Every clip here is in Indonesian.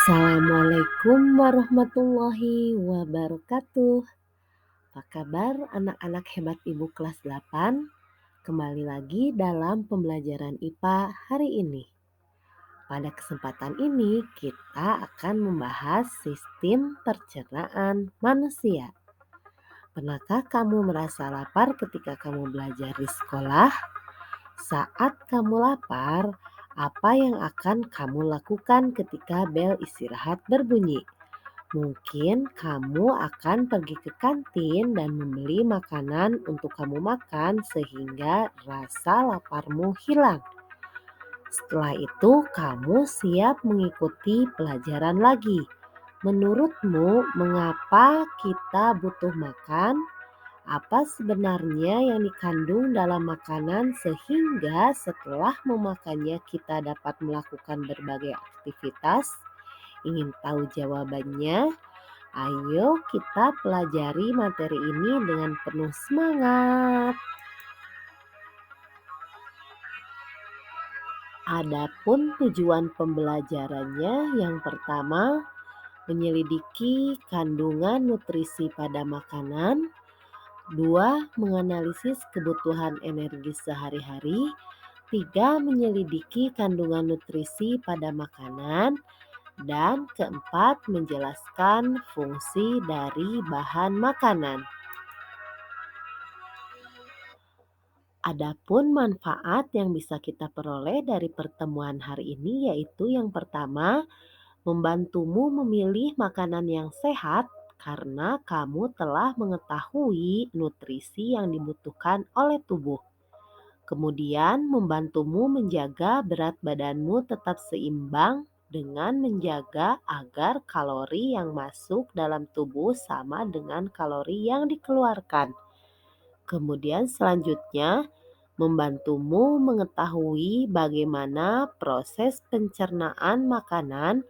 Assalamualaikum warahmatullahi wabarakatuh. Apa kabar anak-anak hebat Ibu kelas 8? Kembali lagi dalam pembelajaran IPA hari ini. Pada kesempatan ini kita akan membahas sistem pencernaan manusia. Pernahkah kamu merasa lapar ketika kamu belajar di sekolah? Saat kamu lapar, apa yang akan kamu lakukan ketika bel istirahat berbunyi? Mungkin kamu akan pergi ke kantin dan membeli makanan untuk kamu makan sehingga rasa laparmu hilang. Setelah itu kamu siap mengikuti pelajaran lagi. Menurutmu mengapa kita butuh makan? Apa sebenarnya yang dikandung dalam makanan sehingga setelah memakannya kita dapat melakukan berbagai aktivitas? Ingin tahu jawabannya? Ayo kita pelajari materi ini dengan penuh semangat. Adapun tujuan pembelajarannya yang pertama, menyelidiki kandungan nutrisi pada makanan. 2. Menganalisis kebutuhan energi sehari-hari. 3. Menyelidiki kandungan nutrisi pada makanan. Dan keempat, menjelaskan fungsi dari bahan makanan. Adapun manfaat yang bisa kita peroleh dari pertemuan hari ini yaitu yang pertama, membantumu memilih makanan yang sehat karena kamu telah mengetahui nutrisi yang dibutuhkan oleh tubuh. Kemudian membantumu menjaga berat badanmu tetap seimbang dengan menjaga agar kalori yang masuk dalam tubuh sama dengan kalori yang dikeluarkan. Kemudian selanjutnya membantumu mengetahui bagaimana proses pencernaan makanan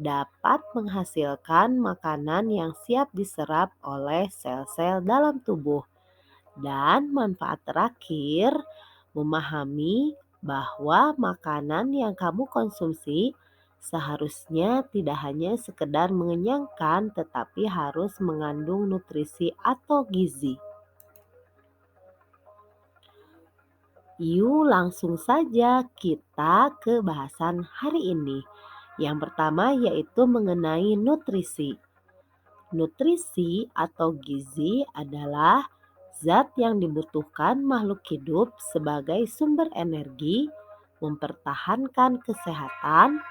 dapat menghasilkan makanan yang siap diserap oleh sel-sel dalam tubuh. Dan manfaat terakhir, memahami bahwa makanan yang kamu konsumsi seharusnya tidak hanya sekedar mengenyangkan tetapi harus mengandung nutrisi atau gizi. Yuk langsung saja kita ke bahasan hari ini. Yang pertama yaitu mengenai nutrisi. Nutrisi atau gizi adalah zat yang dibutuhkan makhluk hidup sebagai sumber energi, mempertahankan kesehatan,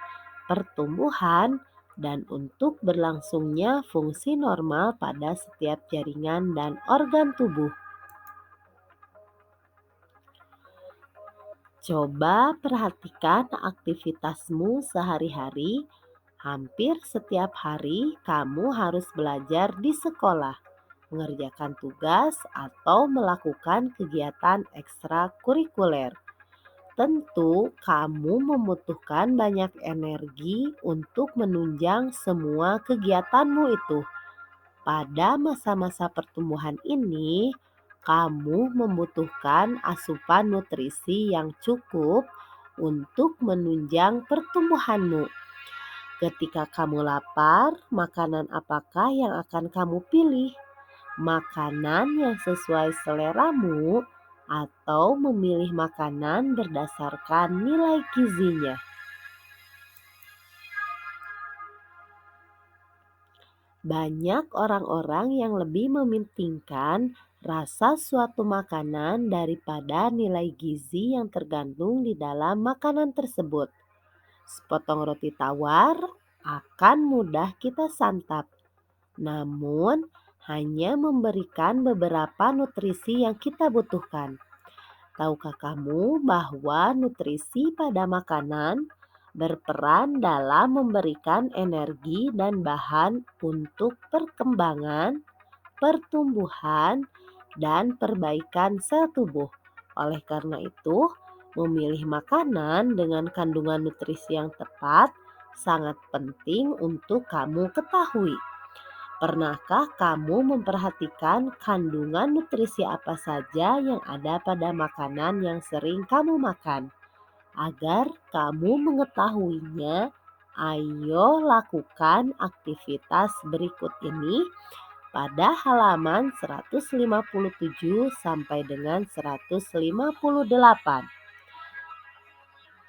pertumbuhan, dan untuk berlangsungnya fungsi normal pada setiap jaringan dan organ tubuh. Coba perhatikan aktivitasmu sehari-hari. Hampir setiap hari kamu harus belajar di sekolah, mengerjakan tugas, atau melakukan kegiatan ekstrakurikuler. Tentu kamu membutuhkan banyak energi untuk menunjang semua kegiatanmu itu. Pada masa-masa pertumbuhan ini, kamu membutuhkan asupan nutrisi yang cukup untuk menunjang pertumbuhanmu. Ketika kamu lapar, makanan apakah yang akan kamu pilih? Makanan yang sesuai seleramu atau memilih makanan berdasarkan nilai gizinya? Banyak orang-orang yang lebih mementingkan rasa suatu makanan daripada nilai gizi yang tergandung di dalam makanan tersebut. Sepotong roti tawar akan mudah kita santap, namun hanya memberikan beberapa nutrisi yang kita butuhkan. Tahukah kamu bahwa nutrisi pada makanan berperan dalam memberikan energi dan bahan untuk perkembangan, pertumbuhan, dan perbaikan sel tubuh? Oleh karena itu, memilih makanan dengan kandungan nutrisi yang tepat sangat penting untuk kamu ketahui. Pernahkah kamu memperhatikan kandungan nutrisi apa saja yang ada pada makanan yang sering kamu makan? Agar kamu mengetahuinya, Ayo lakukan aktivitas berikut ini pada halaman 157 sampai dengan 158.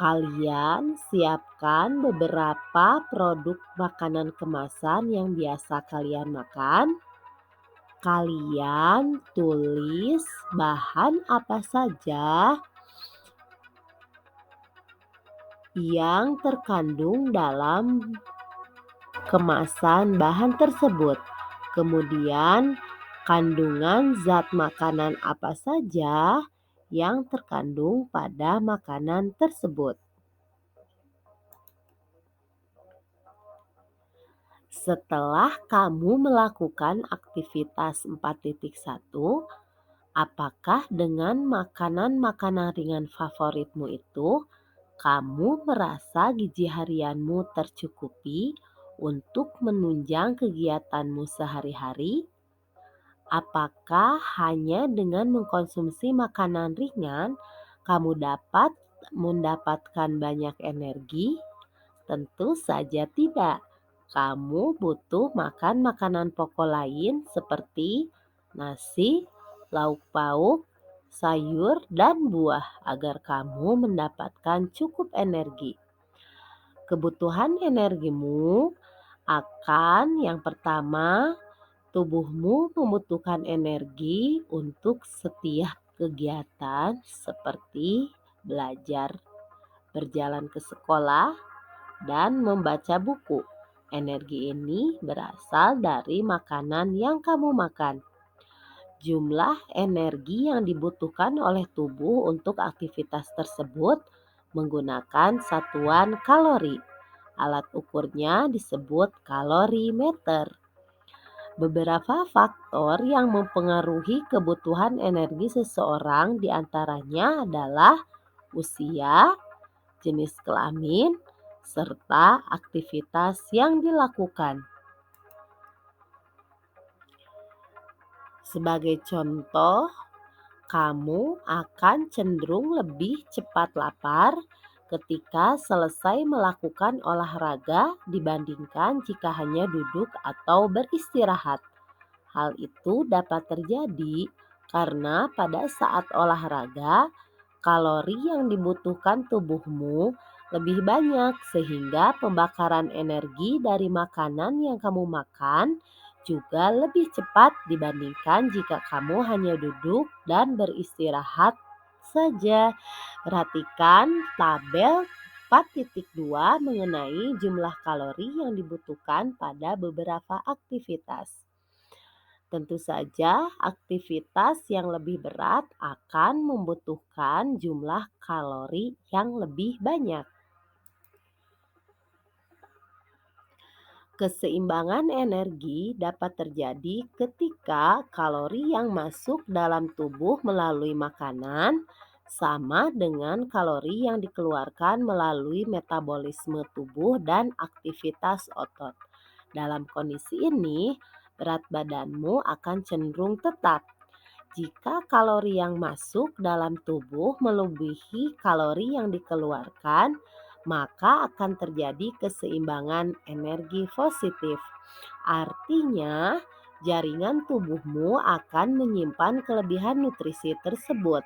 Kalian siapkan beberapa produk makanan kemasan yang biasa kalian makan. Kalian tulis bahan apa saja yang terkandung dalam kemasan bahan tersebut. Kemudian, kandungan zat makanan apa saja yang terkandung pada makanan tersebut. Setelah kamu melakukan aktivitas 4.1, apakah dengan makanan-makanan ringan favoritmu itu, kamu merasa gizi harianmu tercukupi untuk menunjang kegiatanmu sehari-hari? Apakah hanya dengan mengkonsumsi makanan ringan, kamu dapat mendapatkan banyak energi? Tentu saja tidak. Kamu butuh makan makanan pokok lain seperti nasi, lauk pauk, sayur, dan buah agar kamu mendapatkan cukup energi. Kebutuhan energimu akan yang pertama, tubuhmu membutuhkan energi untuk setiap kegiatan seperti belajar, berjalan ke sekolah, dan membaca buku. Energi ini berasal dari makanan yang kamu makan. Jumlah energi yang dibutuhkan oleh tubuh untuk aktivitas tersebut menggunakan satuan kalori. Alat ukurnya disebut kalorimeter. Beberapa faktor yang mempengaruhi kebutuhan energi seseorang diantaranya adalah usia, jenis kelamin, serta aktivitas yang dilakukan. Sebagai contoh, kamu akan cenderung lebih cepat lapar ketika selesai melakukan olahraga dibandingkan jika hanya duduk atau beristirahat. Hal itu dapat terjadi karena pada saat olahraga, kalori yang dibutuhkan tubuhmu lebih banyak sehingga pembakaran energi dari makanan yang kamu makan juga lebih cepat dibandingkan jika kamu hanya duduk dan beristirahat saja. Perhatikan tabel 4.2 mengenai jumlah kalori yang dibutuhkan pada beberapa aktivitas. Tentu saja, aktivitas yang lebih berat akan membutuhkan jumlah kalori yang lebih banyak. Keseimbangan energi dapat terjadi ketika kalori yang masuk dalam tubuh melalui makanan sama dengan kalori yang dikeluarkan melalui metabolisme tubuh dan aktivitas otot. Dalam kondisi ini, berat badanmu akan cenderung tetap. Jika kalori yang masuk dalam tubuh melebihi kalori yang dikeluarkan, maka akan terjadi keseimbangan energi positif. Artinya, jaringan tubuhmu akan menyimpan kelebihan nutrisi tersebut.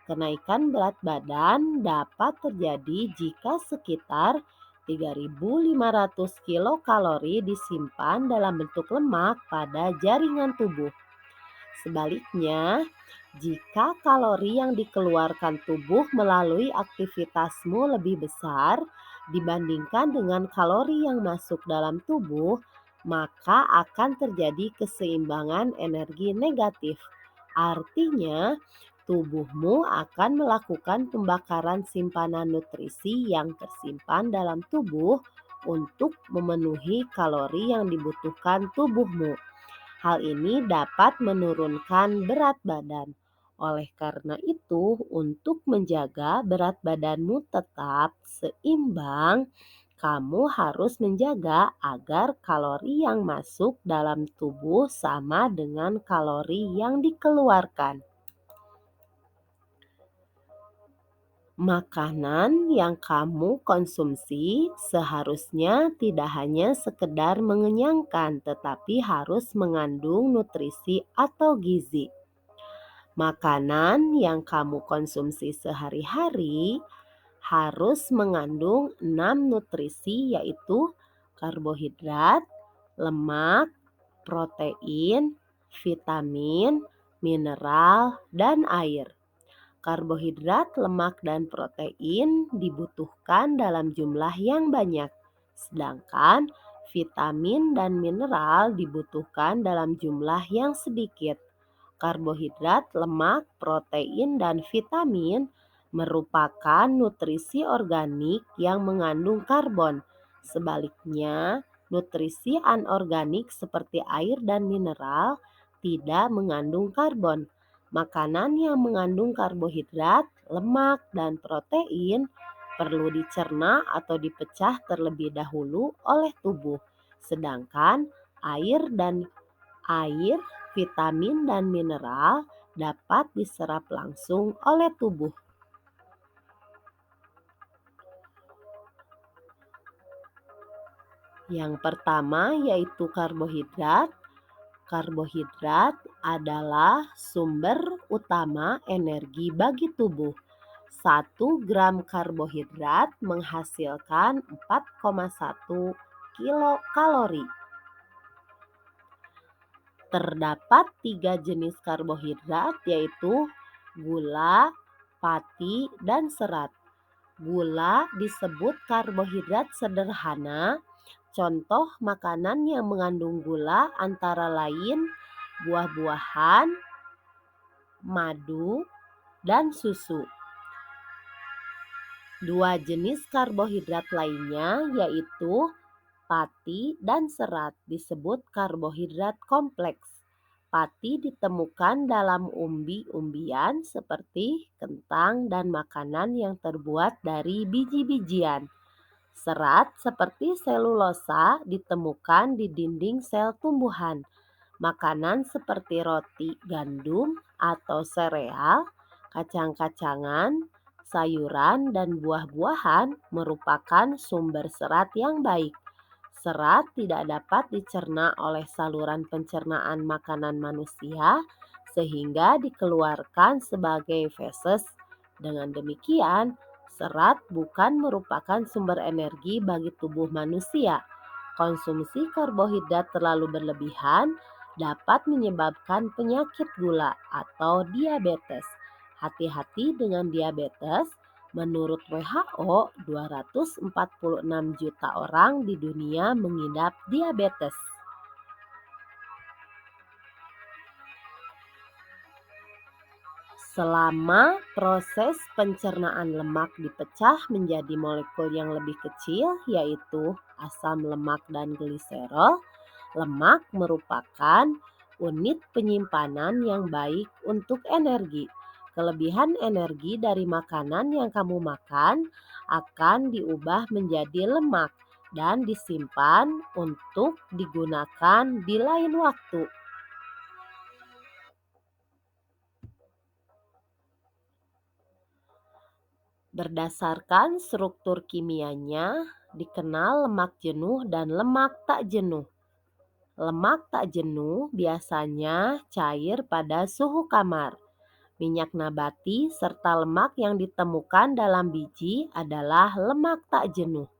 Kenaikan berat badan dapat terjadi jika sekitar 3.500 kilokalori disimpan dalam bentuk lemak pada jaringan tubuh. Sebaliknya, jika kalori yang dikeluarkan tubuh melalui aktivitasmu lebih besar dibandingkan dengan kalori yang masuk dalam tubuh, maka akan terjadi keseimbangan energi negatif. Artinya, tubuhmu akan melakukan pembakaran simpanan nutrisi yang tersimpan dalam tubuh untuk memenuhi kalori yang dibutuhkan tubuhmu. Hal ini dapat menurunkan berat badan. Oleh karena itu, untuk menjaga berat badanmu tetap seimbang, kamu harus menjaga agar kalori yang masuk dalam tubuh sama dengan kalori yang dikeluarkan. Makanan yang kamu konsumsi seharusnya tidak hanya sekedar mengenyangkan, tetapi harus mengandung nutrisi atau gizi. Makanan yang kamu konsumsi sehari-hari harus mengandung 6 nutrisi, yaitu karbohidrat, lemak, protein, vitamin, mineral, dan air. Karbohidrat, lemak, dan protein dibutuhkan dalam jumlah yang banyak, sedangkan vitamin dan mineral dibutuhkan dalam jumlah yang sedikit. Karbohidrat, lemak, protein, dan vitamin merupakan nutrisi organik yang mengandung karbon. Sebaliknya, nutrisi anorganik seperti air dan mineral tidak mengandung karbon. Makanan yang mengandung karbohidrat, lemak, dan protein perlu dicerna atau dipecah terlebih dahulu oleh tubuh. Sedangkan air, vitamin, dan mineral dapat diserap langsung oleh tubuh. Yang pertama yaitu karbohidrat. Karbohidrat adalah sumber utama energi bagi tubuh. 1 gram karbohidrat menghasilkan 4,1 kilokalori. Terdapat 3 jenis karbohidrat, yaitu gula, pati, dan serat. Gula disebut karbohidrat sederhana. Contoh makanan yang mengandung gula antara lain buah-buahan, madu, dan susu. 2 jenis karbohidrat lainnya yaitu pati dan serat disebut karbohidrat kompleks. Pati ditemukan dalam umbi-umbian seperti kentang dan makanan yang terbuat dari biji-bijian. Serat seperti selulosa ditemukan di dinding sel tumbuhan. Makanan seperti roti gandum atau sereal, kacang-kacangan, sayuran, dan buah-buahan merupakan sumber serat yang baik. Serat tidak dapat dicerna oleh saluran pencernaan makanan manusia sehingga dikeluarkan sebagai feses. Dengan demikian, serat bukan merupakan sumber energi bagi tubuh manusia. Konsumsi karbohidrat terlalu berlebihan dapat menyebabkan penyakit gula atau diabetes. Hati-hati dengan diabetes. Menurut WHO, 246 juta orang di dunia mengidap diabetes. Selama proses pencernaan lemak dipecah menjadi molekul yang lebih kecil, yaitu asam lemak dan gliserol, lemak merupakan unit penyimpanan yang baik untuk energi. Kelebihan energi dari makanan yang kamu makan akan diubah menjadi lemak dan disimpan untuk digunakan di lain waktu. Berdasarkan struktur kimianya, dikenal lemak jenuh dan lemak tak jenuh. Lemak tak jenuh biasanya cair pada suhu kamar. Minyak nabati serta lemak yang ditemukan dalam biji adalah lemak tak jenuh.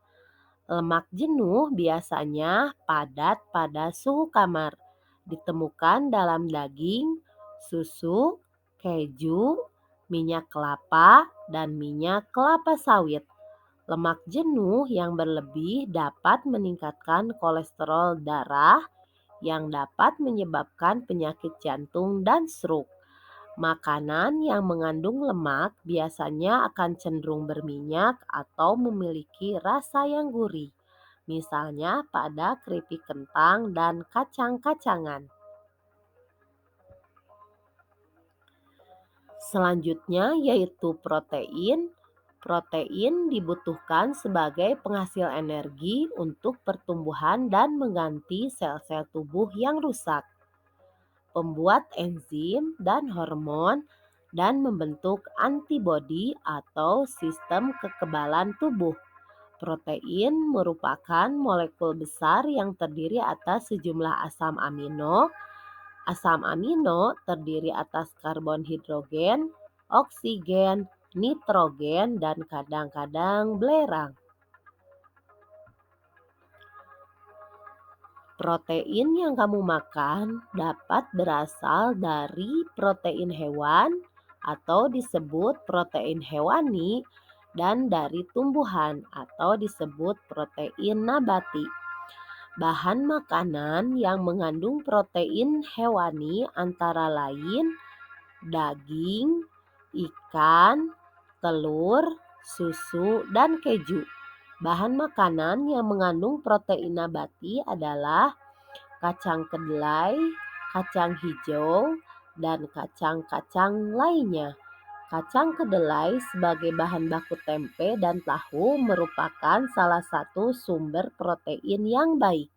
Lemak jenuh biasanya padat pada suhu kamar. Ditemukan dalam daging, susu, keju, minyak kelapa, dan minyak kelapa sawit. Lemak jenuh yang berlebih dapat meningkatkan kolesterol darah yang dapat menyebabkan penyakit jantung dan stroke. Makanan yang mengandung lemak biasanya akan cenderung berminyak atau memiliki rasa yang gurih, misalnya pada keripik kentang dan kacang-kacangan. Selanjutnya yaitu protein. Protein dibutuhkan sebagai penghasil energi untuk pertumbuhan dan mengganti sel-sel tubuh yang rusak. Pembuat enzim dan hormon dan membentuk antibodi atau sistem kekebalan tubuh. Protein merupakan molekul besar yang terdiri atas sejumlah asam amino. Asam amino terdiri atas karbon hidrogen, oksigen, nitrogen, dan kadang-kadang belerang. Protein yang kamu makan dapat berasal dari protein hewan atau disebut protein hewani dan dari tumbuhan atau disebut protein nabati. Bahan makanan yang mengandung protein hewani antara lain daging, ikan, telur, susu, dan keju. Bahan makanan yang mengandung protein nabati adalah kacang kedelai, kacang hijau, dan kacang-kacang lainnya. Kacang kedelai sebagai bahan baku tempe dan tahu merupakan salah satu sumber protein yang baik.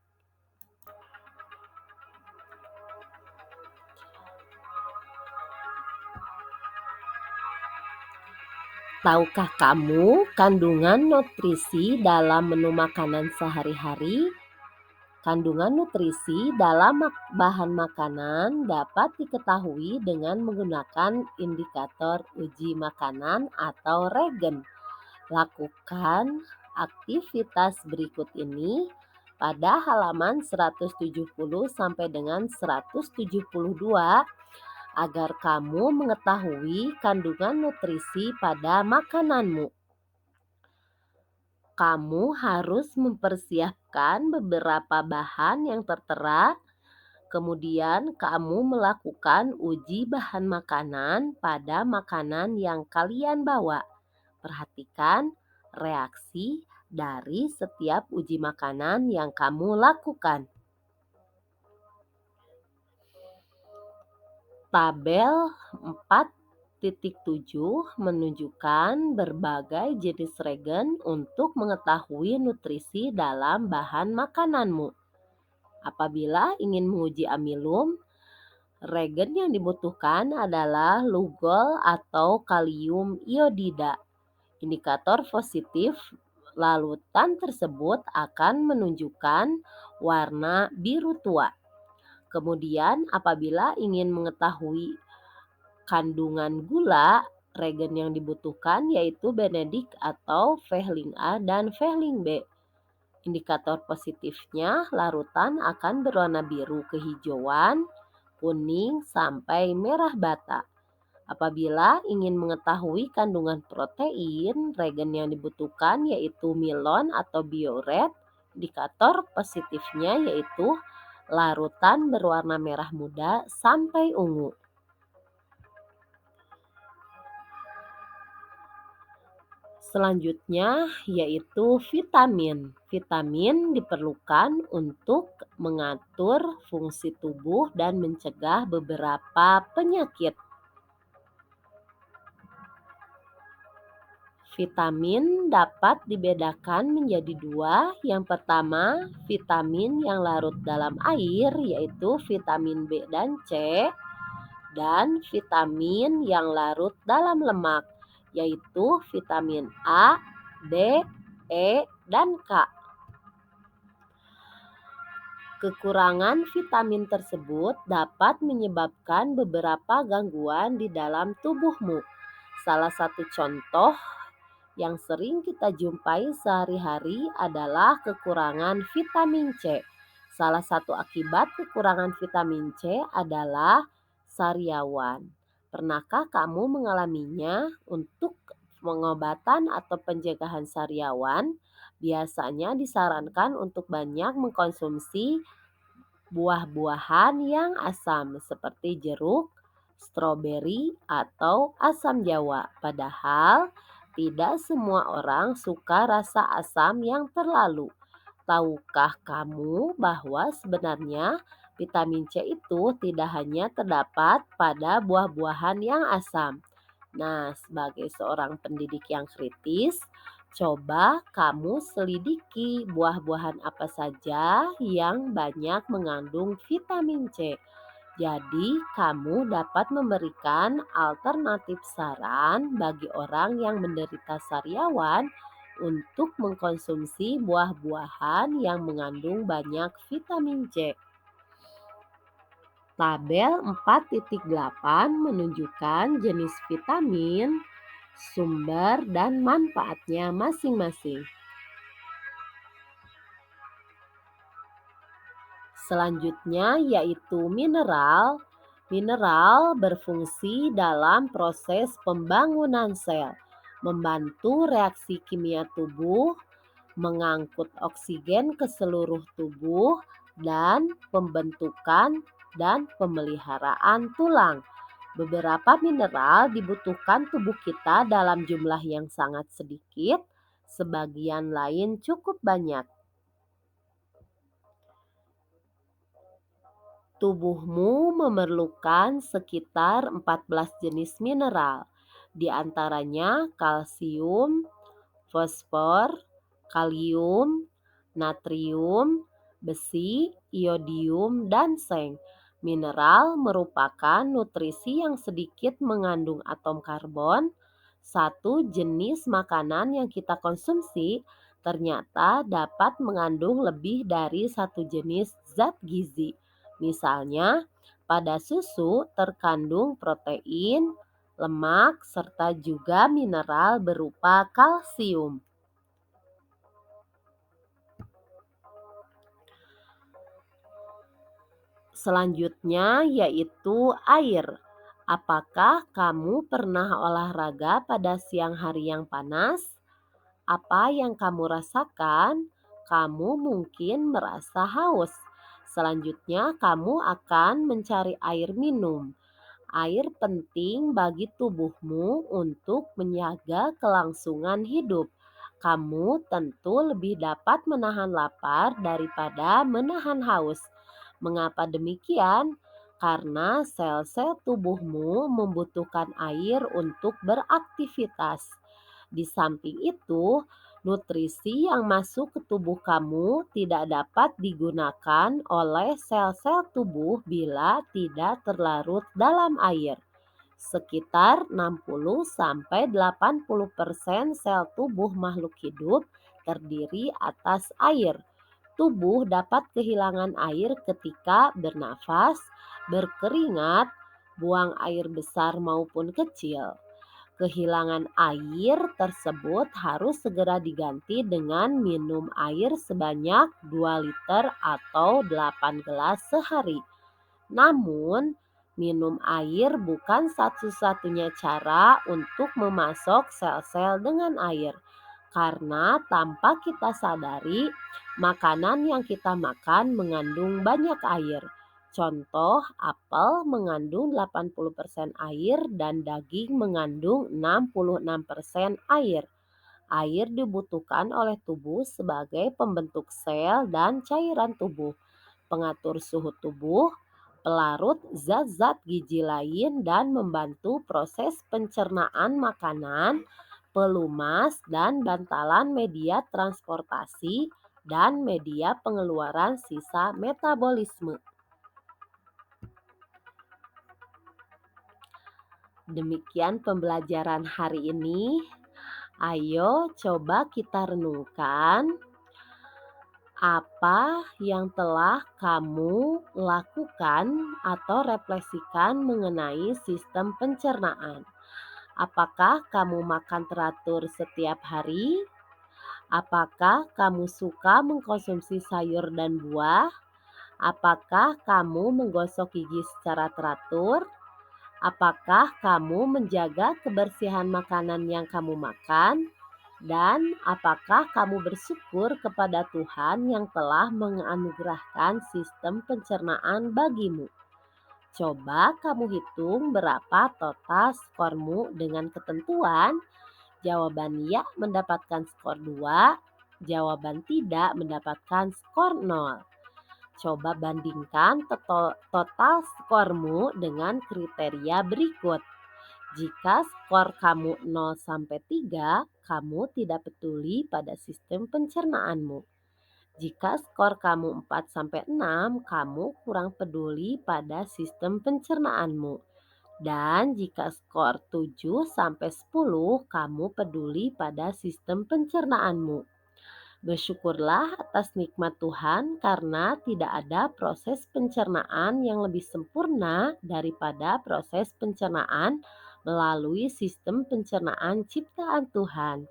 Tahukah kamu kandungan nutrisi dalam menu makanan sehari-hari? Kandungan nutrisi dalam bahan makanan dapat diketahui dengan menggunakan indikator uji makanan atau regen. Lakukan aktivitas berikut ini pada halaman 170 sampai dengan 172 agar kamu mengetahui kandungan nutrisi pada makananmu. Kamu harus mempersiapkan beberapa bahan yang tertera. Kemudian kamu melakukan uji bahan makanan pada makanan yang kalian bawa. Perhatikan reaksi dari setiap uji makanan yang kamu lakukan. Tabel 4.7 menunjukkan berbagai jenis regen untuk mengetahui nutrisi dalam bahan makananmu. Apabila ingin menguji amilum, regen yang dibutuhkan adalah lugol atau kalium iodida. Indikator positif larutan tersebut akan menunjukkan warna biru tua. Kemudian apabila ingin mengetahui kandungan gula, regen yang dibutuhkan yaitu Benedict atau Vehling A dan Vehling B. Indikator positifnya larutan akan berwarna biru kehijauan, kuning, sampai merah bata. Apabila ingin mengetahui kandungan protein, regen yang dibutuhkan yaitu Milon atau Bioret. Indikator positifnya yaitu larutan berwarna merah muda sampai ungu. Selanjutnya yaitu vitamin. Vitamin diperlukan untuk mengatur fungsi tubuh dan mencegah beberapa penyakit. Vitamin dapat dibedakan menjadi dua. Yang pertama, vitamin yang larut dalam air yaitu vitamin B dan C, dan vitamin yang larut dalam lemak yaitu vitamin A, D, E, dan K. Kekurangan vitamin tersebut dapat menyebabkan beberapa gangguan di dalam tubuhmu. Salah satu contoh yang sering kita jumpai sehari-hari adalah kekurangan vitamin C. Salah satu akibat kekurangan vitamin C adalah sariawan. Pernahkah kamu mengalaminya? Untuk pengobatan atau pencegahan sariawan, biasanya disarankan untuk banyak mengkonsumsi buah-buahan yang asam seperti jeruk, stroberi, atau asam jawa. Padahal tidak semua orang suka rasa asam yang terlalu. Tahukah kamu bahwa sebenarnya vitamin C itu tidak hanya terdapat pada buah-buahan yang asam? Nah, sebagai seorang pendidik yang kritis, coba kamu selidiki buah-buahan apa saja yang banyak mengandung vitamin C. Jadi, kamu dapat memberikan alternatif saran bagi orang yang menderita sariawan untuk mengkonsumsi buah-buahan yang mengandung banyak vitamin C. Tabel 4.8 menunjukkan jenis vitamin, sumber, dan manfaatnya masing-masing. Selanjutnya yaitu mineral. Mineral berfungsi dalam proses pembangunan sel, membantu reaksi kimia tubuh, mengangkut oksigen ke seluruh tubuh, dan pembentukan dan pemeliharaan tulang. Beberapa mineral dibutuhkan tubuh kita dalam jumlah yang sangat sedikit, sebagian lain cukup banyak. Tubuhmu memerlukan sekitar 14 jenis mineral, di antaranya kalsium, fosfor, kalium, natrium, besi, iodium, dan seng. Mineral merupakan nutrisi yang sedikit mengandung atom karbon. Satu jenis makanan yang kita konsumsi ternyata dapat mengandung lebih dari satu jenis zat gizi. Misalnya, pada susu terkandung protein, lemak, serta juga mineral berupa kalsium. Selanjutnya yaitu air. Apakah kamu pernah olahraga pada siang hari yang panas? Apa yang kamu rasakan? Kamu mungkin merasa haus. Selanjutnya, kamu akan mencari air minum. Air penting bagi tubuhmu untuk menjaga kelangsungan hidup. Kamu tentu lebih dapat menahan lapar daripada menahan haus. Mengapa demikian? Karena sel-sel tubuhmu membutuhkan air untuk beraktivitas. Di samping itu, nutrisi yang masuk ke tubuh kamu tidak dapat digunakan oleh sel-sel tubuh bila tidak terlarut dalam air. Sekitar 60-80% sel tubuh makhluk hidup terdiri atas air. Tubuh dapat kehilangan air ketika bernafas, berkeringat, buang air besar maupun kecil. Kehilangan air tersebut harus segera diganti dengan minum air sebanyak 2 liter atau 8 gelas sehari. Namun, minum air bukan satu-satunya cara untuk memasok sel-sel dengan air. Karena tanpa kita sadari, makanan yang kita makan mengandung banyak air. Contoh, apel mengandung 80% air dan daging mengandung 66% air. Air dibutuhkan oleh tubuh sebagai pembentuk sel dan cairan tubuh, pengatur suhu tubuh, pelarut zat-zat gizi lain, dan membantu proses pencernaan makanan, pelumas, dan bantalan media transportasi, dan media pengeluaran sisa metabolisme. Demikian pembelajaran hari ini. Ayo coba kita renungkan apa yang telah kamu lakukan atau refleksikan mengenai sistem pencernaan. Apakah kamu makan teratur setiap hari? Apakah kamu suka mengkonsumsi sayur dan buah? Apakah kamu menggosok gigi secara teratur? Apakah kamu menjaga kebersihan makanan yang kamu makan? Dan apakah kamu bersyukur kepada Tuhan yang telah menganugerahkan sistem pencernaan bagimu? Coba kamu hitung berapa total skormu dengan ketentuan. Jawaban ya mendapatkan skor 2, jawaban tidak mendapatkan skor 0. Coba bandingkan total skormu dengan kriteria berikut. Jika skor kamu 0-3, kamu tidak peduli pada sistem pencernaanmu. Jika skor kamu 4-6, kamu kurang peduli pada sistem pencernaanmu. Dan jika skor 7-10, kamu peduli pada sistem pencernaanmu. Bersyukurlah atas nikmat Tuhan karena tidak ada proses pencernaan yang lebih sempurna daripada proses pencernaan melalui sistem pencernaan ciptaan Tuhan.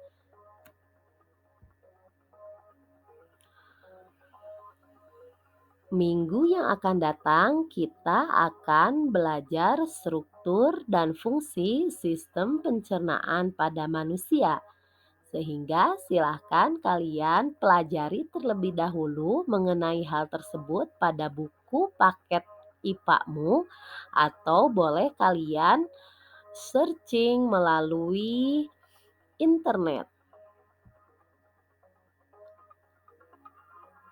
Minggu yang akan datang, kita akan belajar struktur dan fungsi sistem pencernaan pada manusia. Sehingga silahkan kalian pelajari terlebih dahulu mengenai hal tersebut pada buku paket IPA-mu atau boleh kalian searching melalui internet.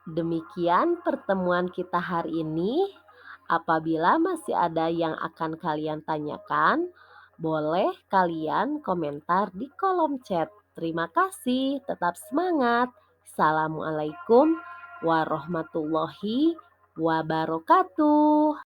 Demikian pertemuan kita hari ini. Apabila masih ada yang akan kalian tanyakan, boleh kalian komentar di kolom chat. Terima kasih, tetap semangat. Assalamualaikum warahmatullahi wabarakatuh.